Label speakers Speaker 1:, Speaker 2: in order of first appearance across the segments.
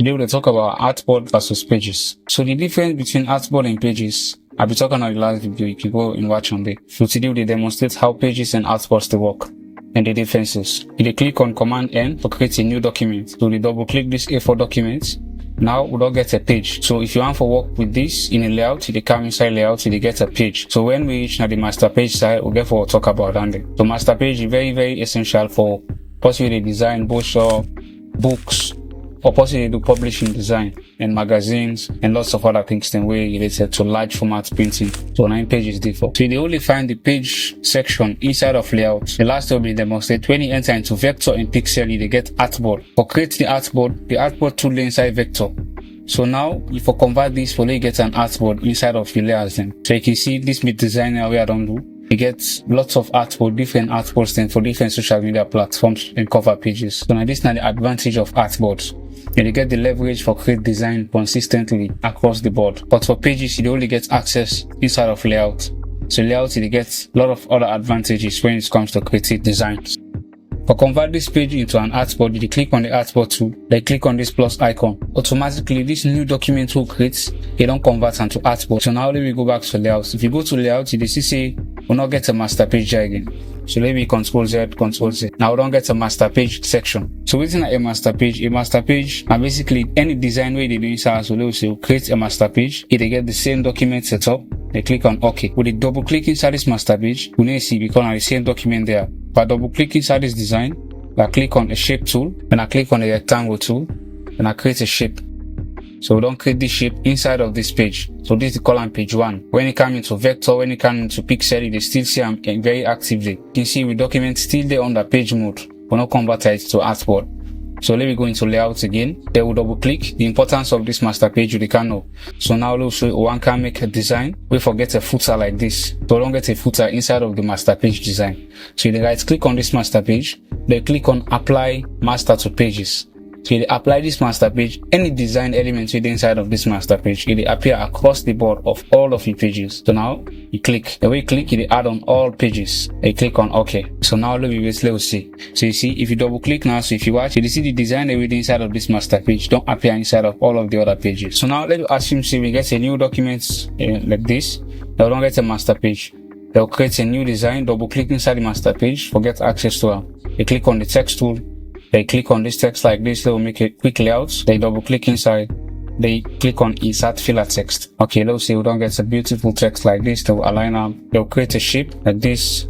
Speaker 1: Today we'll talk about artboard versus pages. So the difference between artboard and pages, I'll be talking on the last video, you can go and watch on there. So today we'll demonstrate how pages and artboards work and the differences. You click on Command N to create a new document. So you double click this A4 document. Now we don't get a page. So if you want to work with this in a layout, you come inside layout, you get a page. So when we reach now the master page side, we'll get for talk about that. So master page is very essential for possibly design brochure, books, or possibly do publishing design and magazines and lots of other things then way related to large format printing. So 9 pages default. So you only find the page section inside of layout. The last will be demonstrate when you enter into vector and pixel, you get artboard. For create the artboard tool inside vector. So now if you convert this for you get an artboard inside of your layers then. So you can see this mid designer way I don't do. You get lots of artboard, different artboards then for different social media platforms and cover pages. So now this is now the advantage of artboards. You get the leverage for create design consistently across the board. But for pages, you only get access inside of layout. So layout, you get a lot of other advantages when it comes to creative designs. For convert this page into an artboard, you click on the artboard tool, then click on this plus icon. Automatically, this new document tool creates, you don't convert into artboard. So now let me go back to layout. If you go to layout, you see say, we'll not get a master page here again. So let me Control Z. Now we don't get a master page section. So within a master page and basically any design way they do inside, so let's say create a master page. If they get the same document set up, they click on OK. With the double click inside this master page, we need to see because I the same document there. But double click inside this design, I click on a shape tool, and I click on the rectangle tool, and I create a shape. So we don't create this shape inside of this page. So this is the column page 1. When it comes into vector, when it comes into pixel, they still see I'm very actively. You can see we document still there on the page mode. We're not converted to artboard. So let me go into layout again. Then we'll double click the importance of this master page you can know. So now let's show one can make a design. We forget a footer like this. So don't get a footer inside of the master page design. So you right click on this master page. Then click on apply master to pages. So you apply this master page, any design elements within inside of this master page, it will appear across the board of all of your pages. So now you click. The way you click, it will add on all pages. You click on OK. So now let's see. So you see, if you double click now, so if you watch, you see the design within inside of this master page don't appear inside of all of the other pages. So now let's assume say we get a new document like this. Now we don't get a master page. They'll create a new design, double click inside the master page, forget access to it. You click on the text tool. They click on this text like this, they will make a quick layout. They double click inside. They click on insert filler text. Okay, let's see we don't get a beautiful text like this. They will align up. They'll create a shape like this.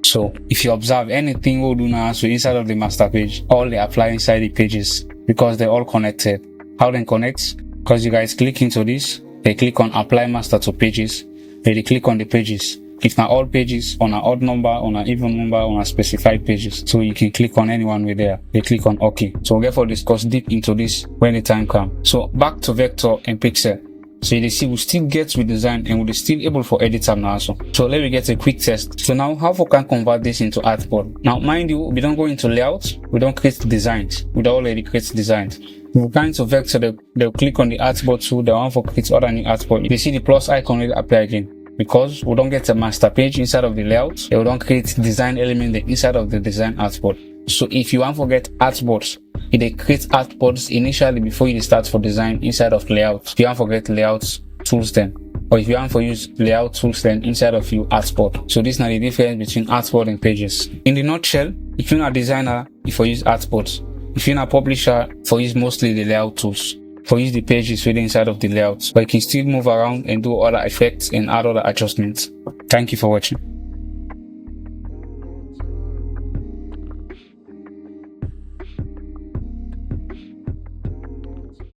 Speaker 1: So if you observe anything we'll do now, so inside of the master page, all they apply inside the pages because they're all connected. How they connect? Because you guys click into this, they click on apply master to pages. They click on the pages. If not all pages, on an odd number, on an even number, on a specified pages. So you can click on anyone with there. They click on OK. So we'll therefore discuss deep into this when the time comes. So back to vector and pixel. So you see we still get with design and we're still able for edit tab now also. So let me get a quick test. So now how we can convert this into artboard. Now mind you, we don't go into layout, we don't create designs. We don't already create designs. We go into vector, they'll click on the artboard tool, they want for create other new artboard. You see the plus icon will appear again. Because we don't get a master page inside of the layout, we don't create design element inside of the design artboard. So if you want to get artboards, you create artboards initially before you start for design inside of layout. If you want to get layout tools then, or if you want to use layout tools then inside of your artboard. So this is now the difference between artboard and pages. In the nutshell, if you're a designer, you use artboards. If you're a publisher, use mostly the layout tools. For use the pages within inside of the layout, but you can still move around and do other effects and add other adjustments. Thank you for watching.